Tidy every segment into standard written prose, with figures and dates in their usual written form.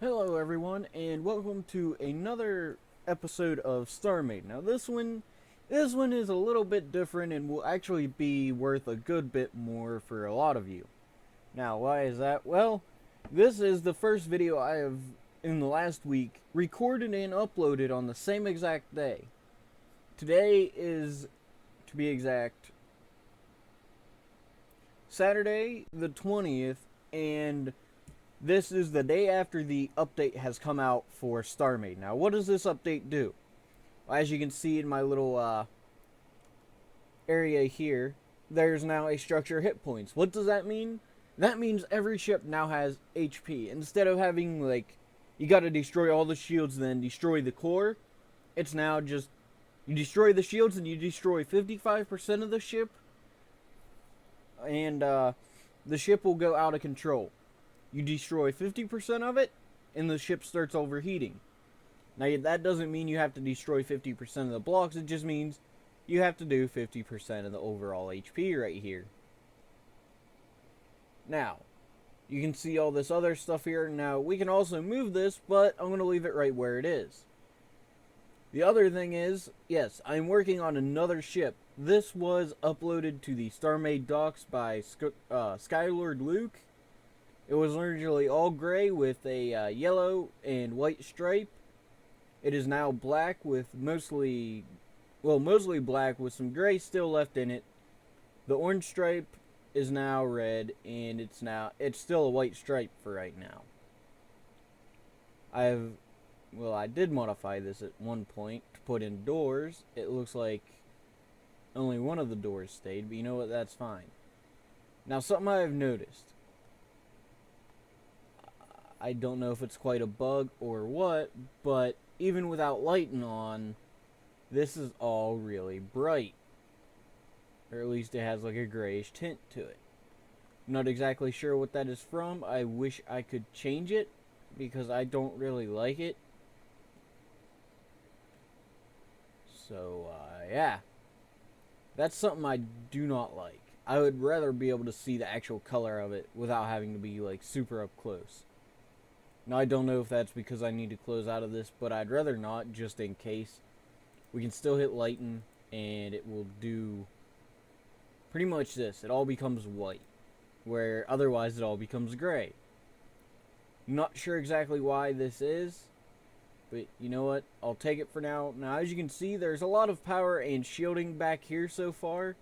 Hello everyone and welcome to another episode of Starmade. Now this one is a little bit different and will actually be worth a good bit more for a lot of you. Now, why is that? Well, this is the first video I have in the last week recorded and uploaded on the same exact day. Today is, to be exact, Saturday the 20th, and this is the day after the update has come out for Starmade. Now, what does this update do? Well, as you can see in my little area here, there's now a structure hit points. What does that mean? That means every ship now has HP. Instead of having, like, you gotta destroy all the shields, then destroy the core, it's now just, you destroy the shields and you destroy 55% of the ship, and the ship will go out of control. You destroy 50% of it, and the ship starts overheating. Now, that doesn't mean you have to destroy 50% of the blocks, it just means you have to do 50% of the overall HP right here. Now, you can see all this other stuff here. Now, we can also move this, but I'm going to leave it right where it is. The other thing is, yes, I'm working on another ship. This was uploaded to the Starmade docks by Skylord Luke. It was originally all gray with a yellow and white stripe. It is now black with mostly black with some gray still left in it. The orange stripe is now red, and it's still a white stripe for right now. I did modify this at one point to put in doors. It looks like only one of the doors stayed, but you know what, that's fine. Now, something I have noticed. I don't know if it's quite a bug or what, but even without lighting on, this is all really bright. Or at least it has like a grayish tint to it. I'm not exactly sure what that is from. I wish I could change it because I don't really like it. So, yeah. That's something I do not like. I would rather be able to see the actual color of it without having to be like super up close. Now, I don't know if that's because I need to close out of this, but I'd rather not, just in case. We can still hit lighten, and it will do pretty much this. It all becomes white, where otherwise it all becomes gray. Not sure exactly why this is, but you know what? I'll take it for now. Now, as you can see, there's a lot of power and shielding back here so far.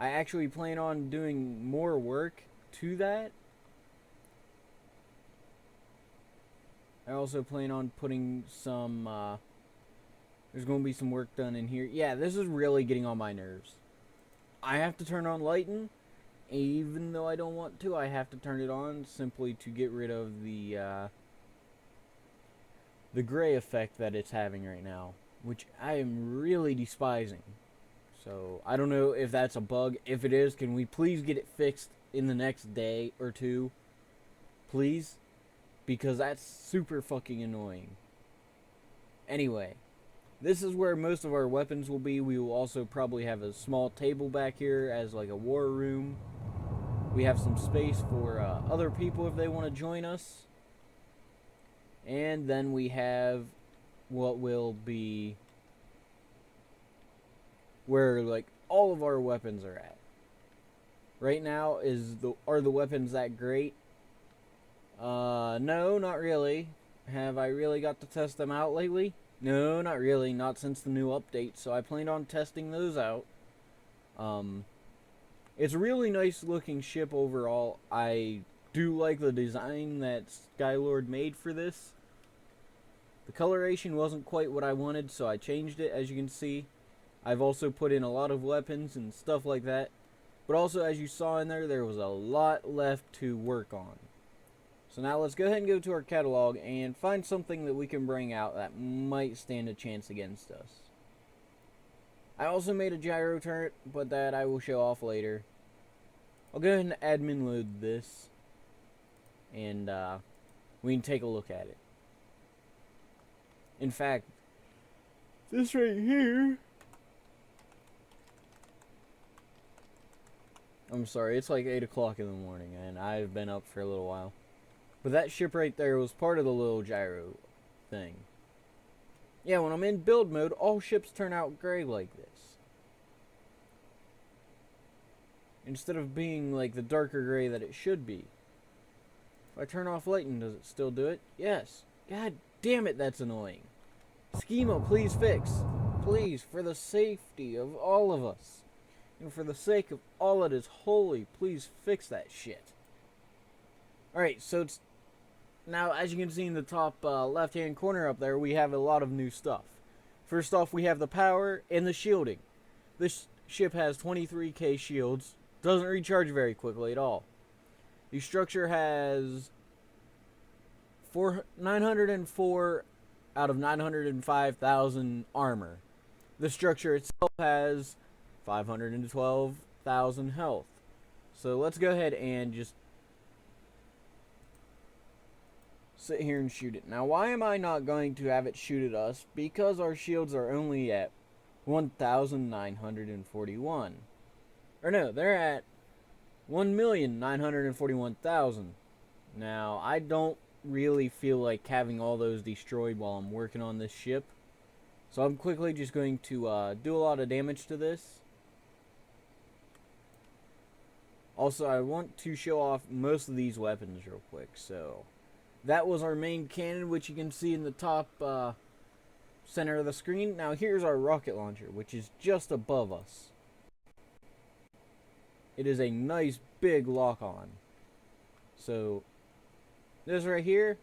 I actually plan on doing more work to that. I also plan on putting some, there's going to be some work done in here. Yeah, this is really getting on my nerves. I have to turn on lighten, even though I don't want to. I have to turn it on simply to get rid of the gray effect that it's having right now, which I am really despising. So, I don't know if that's a bug. If it is, can we please get it fixed in the next day or two? Please? Because that's super fucking annoying. Anyway, this is where most of our weapons will be. We will also probably have a small table back here as like a war room. We have some space for other people if they want to join us. And then we have what will be where like all of our weapons are at. Right now are the weapons that great? No, not really. Have I really got to test them out lately? No, not really. Not since the new update, so I plan on testing those out. It's a really nice looking ship overall. I do like the design that Skylord made for this. The coloration wasn't quite what I wanted, so I changed it, as you can see. I've also put in a lot of weapons and stuff like that. But also, as you saw in there was a lot left to work on. So now let's go ahead and go to our catalog and find something that we can bring out that might stand a chance against us. I also made a gyro turret, but that I will show off later. I'll go ahead and admin load this, and we can take a look at it. In fact, this right here... I'm sorry, it's like 8 o'clock in the morning, and I've been up for a little while. But that ship right there was part of the little gyro thing. Yeah, when I'm in build mode, all ships turn out gray like this. Instead of being like the darker gray that it should be. If I turn off lighting, does it still do it? Yes. God damn it, that's annoying. Schema, please fix. Please, for the safety of all of us. And for the sake of all that is holy, please fix that shit. Alright, so it's... Now, as you can see in the top left-hand corner up there, we have a lot of new stuff. First off, we have the power and the shielding. This ship has 23k shields. Doesn't recharge very quickly at all. The structure has 904 out of 905,000 armor. The structure itself has 512,000 health. So let's go ahead and just sit here and shoot it. Now, why am I not going to have it shoot at us? Because our shields are only at 1,941. Or no, they're at 1,941,000. Now, I don't really feel like having all those destroyed while I'm working on this ship. So I'm quickly just going to do a lot of damage to this. Also, I want to show off most of these weapons real quick. So, that was our main cannon, which you can see in the top center of the screen. Now, here's our rocket launcher, which is just above us. It is a nice big lock-on. So, this right here,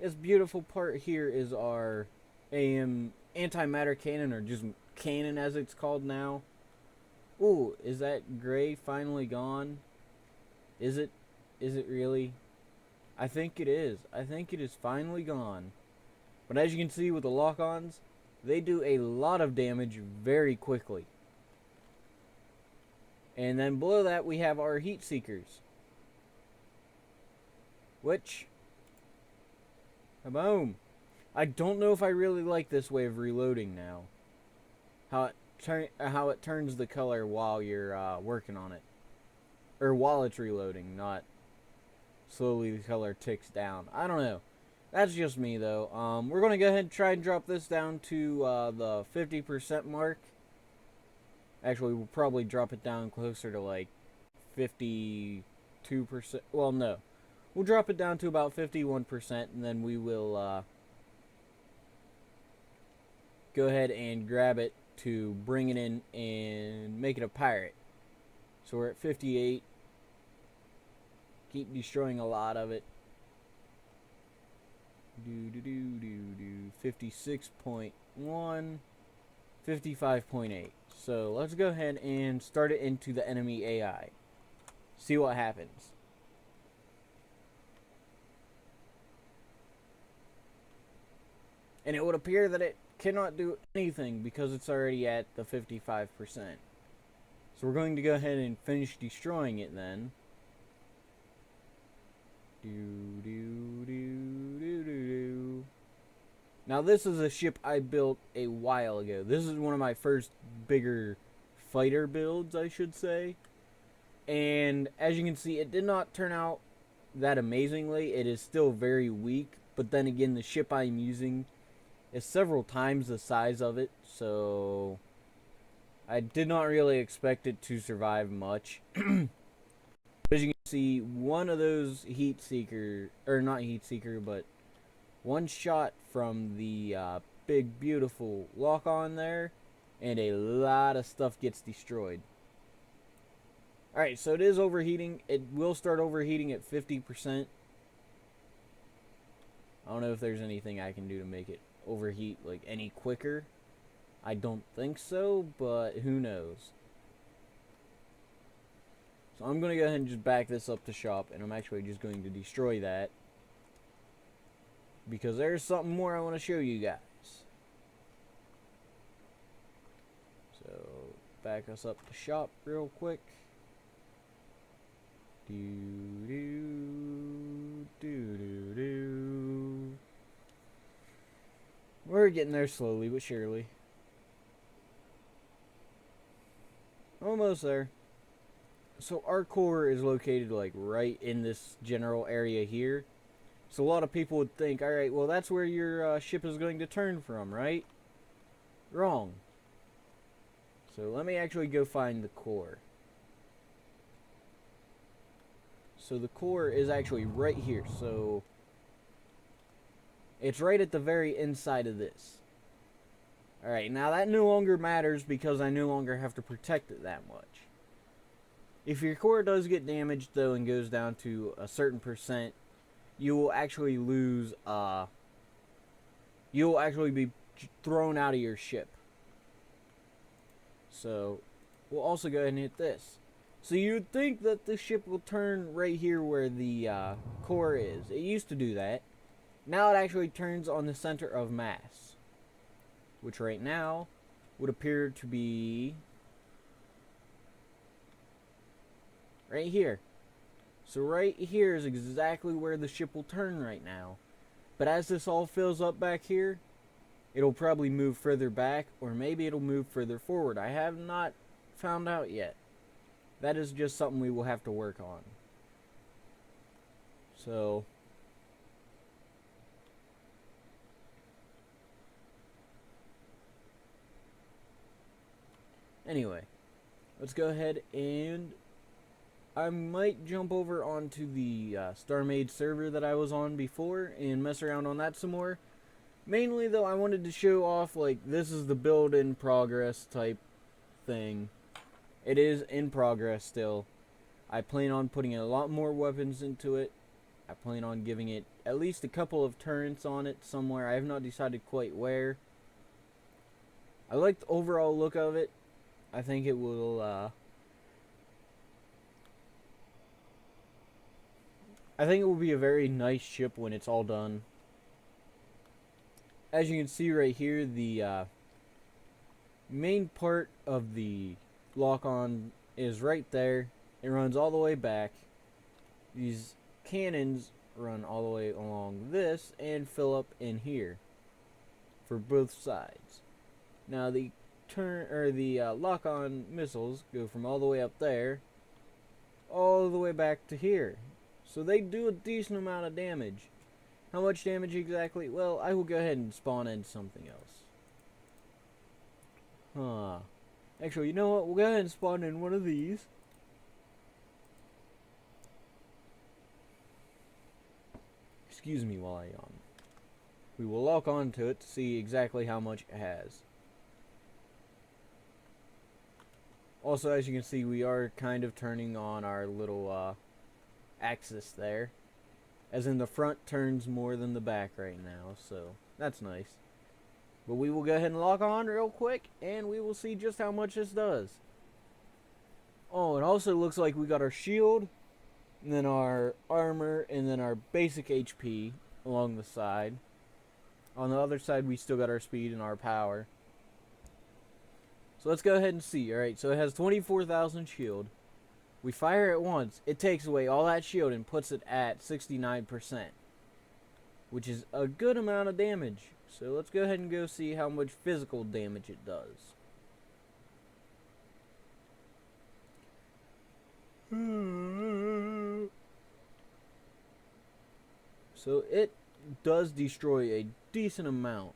this beautiful part here is our AM antimatter cannon, or just cannon as it's called now. Ooh, is that gray finally gone? Is it? Is it really? I think it is. I think it is finally gone. But as you can see with the lock-ons, they do a lot of damage very quickly. And then below that we have our heat seekers. Which, boom. I don't know if I really like this way of reloading now. How it turns the color while you're working on it. Or while it's reloading, not slowly the color ticks down. I don't know. That's just me though. We're going to go ahead and try and drop this down to the 50% mark. Actually, we'll probably drop it down closer to like 52%. Well, no. We'll drop it down to about 51%, and then we will go ahead and grab it to bring it in and make it a pirate. So we're at 58. Keep destroying a lot of it. 56.1, 55.8. So let's go ahead and start it into the enemy AI. See what happens. And it would appear that it cannot do anything because it's already at the 55%. So we're going to go ahead and finish destroying it then. Now this is a ship I built a while ago. This is one of my first bigger fighter builds, I should say. And as you can see, it did not turn out that amazingly. It is still very weak. But then again, the ship I'm using is several times the size of it. So I did not really expect it to survive much. As you can see, one of those heat seeker, or not heat seeker, but one shot from the big beautiful lock on there, and a lot of stuff gets destroyed. Alright, so it is overheating. It will start overheating at 50%. I don't know if there's anything I can do to make it overheat like any quicker. I don't think so, but who knows. So I'm going to go ahead and just back this up to shop, and I'm actually just going to destroy that. Because there's something more I want to show you guys. So, back us up to shop real quick. We're getting there slowly but surely. Almost there. So our core is located like right in this general area here. So a lot of people would think, alright, well that's where your ship is going to turn from, right? Wrong. So let me actually go find the core. So the core is actually right here. So it's right at the very inside of this. Alright, now that no longer matters because I no longer have to protect it that much. If your core does get damaged though and goes down to a certain percent, you will actually lose, you will actually be thrown out of your ship. So we'll also go ahead and hit this. So you'd think that the ship will turn right here where the core is. It used to do that. Now it actually turns on the center of mass, which right now would appear to be right here. So right here is exactly where the ship will turn right now. But as this all fills up back here, it'll probably move further back, or maybe it'll move further forward. I have not found out yet. That is just something we will have to work on. So anyway, let's go ahead and I might jump over onto the Starmade server that I was on before and mess around on that some more. Mainly though, I wanted to show off, like, this is the build in progress type thing. It is in progress still. I plan on putting a lot more weapons into it. I plan on giving it at least a couple of turrets on it somewhere. I have not decided quite where. I like the overall look of it. I think it will, I think it will be a very nice ship when it's all done. As you can see right here, the main part of the lock-on is right there. It runs all the way back. These cannons run all the way along this and fill up in here for both sides. Now the lock-on missiles go from all the way up there all the way back to here. So they do a decent amount of damage. How much damage exactly? Well, I will go ahead and spawn in something else. Actually, you know what? We'll go ahead and spawn in one of these. Excuse me while I yawn. We will lock onto it to see exactly how much it has. Also, as you can see, we are kind of turning on our little axis there. As in the front turns more than the back right now, so that's nice. But we will go ahead and lock on real quick, and we will see just how much this does. Oh, it also looks like we got our shield, and then our armor, and then our basic HP along the side. On the other side, we still got our speed and our power. So let's go ahead and see. Alright, so it has 24,000 shield. We fire it once, it takes away all that shield and puts it at 69%. Which is a good amount of damage. So let's go ahead and go see how much physical damage it does. So it does destroy a decent amount.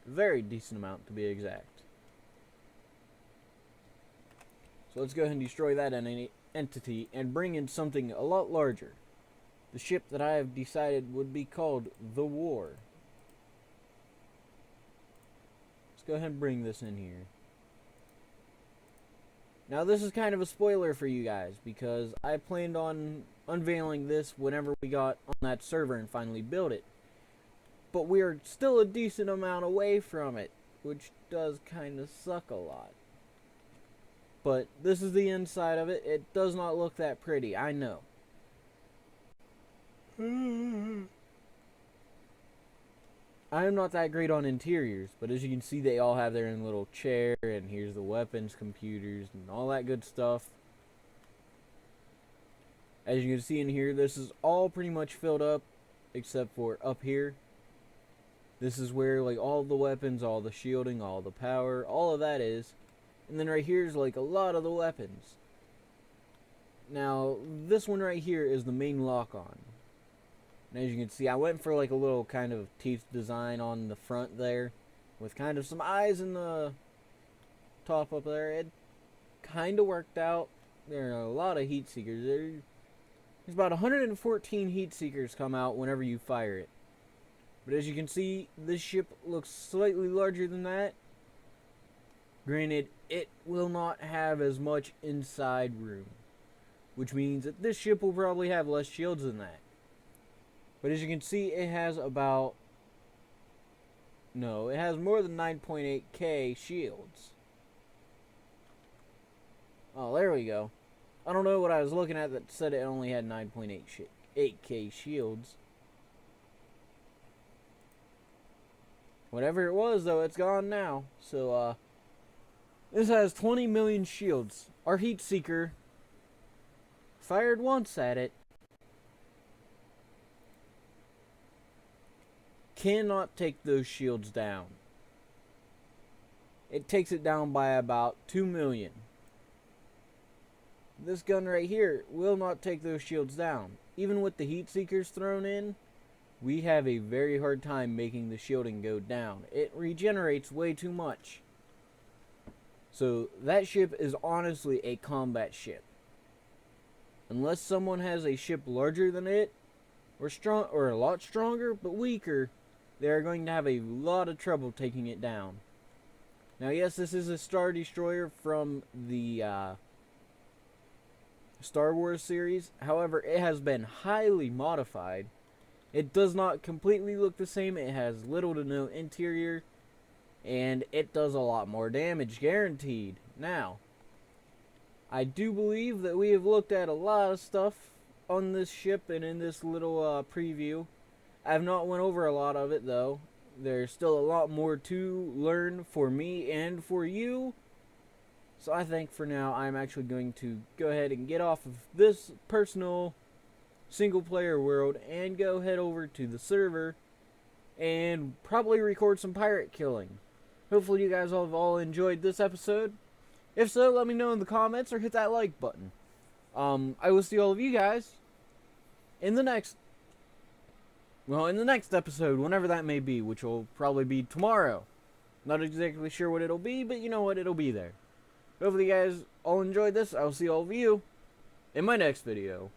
Very decent amount to be exact. So let's go ahead and destroy that entity and bring in something a lot larger. The ship that I have decided would be called the War. Let's go ahead and bring this in here. Now this is kind of a spoiler for you guys because I planned on unveiling this whenever we got on that server and finally built it. But we are still a decent amount away from it, which does kind of suck a lot. But this is the inside of it. It does not look that pretty, I know. I am not that great on interiors, but as you can see, they all have their own little chair, and here's the weapons, computers, and all that good stuff. As you can see in here, this is all pretty much filled up, except for up here. This is where, like, all the weapons, all the shielding, all the power, all of that is. And then right here is, like, a lot of the weapons. Now, this one right here is the main lock-on. And as you can see, I went for like a little kind of teeth design on the front there, with kind of some eyes in the top up there. It kind of worked out. There are a lot of heat seekers. There's about 114 heat seekers come out whenever you fire it. But as you can see, this ship looks slightly larger than that. Granted, it will not have as much inside room, which means that this ship will probably have less shields than that. But as you can see, it has about... No, it has more than 9.8k shields. Oh, there we go. I don't know what I was looking at that said it only had 9.8k shields. Whatever it was, though, it's gone now. So, this has 20 million shields. Our heat seeker fired once at it. Cannot take those shields down. It takes it down by about 2 million. This gun right here will not take those shields down. Even with the heat seekers thrown in, we have a very hard time making the shielding go down. It regenerates way too much. So that ship is honestly a combat ship. Unless someone has a ship larger than it, or a lot stronger but weaker, they are going to have a lot of trouble taking it down. Now, yes, this is a Star Destroyer from the Star Wars series. However, it has been highly modified. It does not completely look the same. It has little to no interior, and it does a lot more damage, guaranteed. Now, I do believe that we have looked at a lot of stuff on this ship and in this little preview. I have not went over a lot of it, though. There's still a lot more to learn for me and for you. So I think for now I'm actually going to go ahead and get off of this personal single player world and go head over to the server and probably record some pirate killing. Hopefully you guys have all enjoyed this episode. If so, let me know in the comments or hit that like button. I will see all of you guys in the next episode, whenever that may be, which will probably be tomorrow. Not exactly sure what it'll be, but you know what, it'll be there. Hopefully you guys all enjoyed this. I'll see all of you in my next video.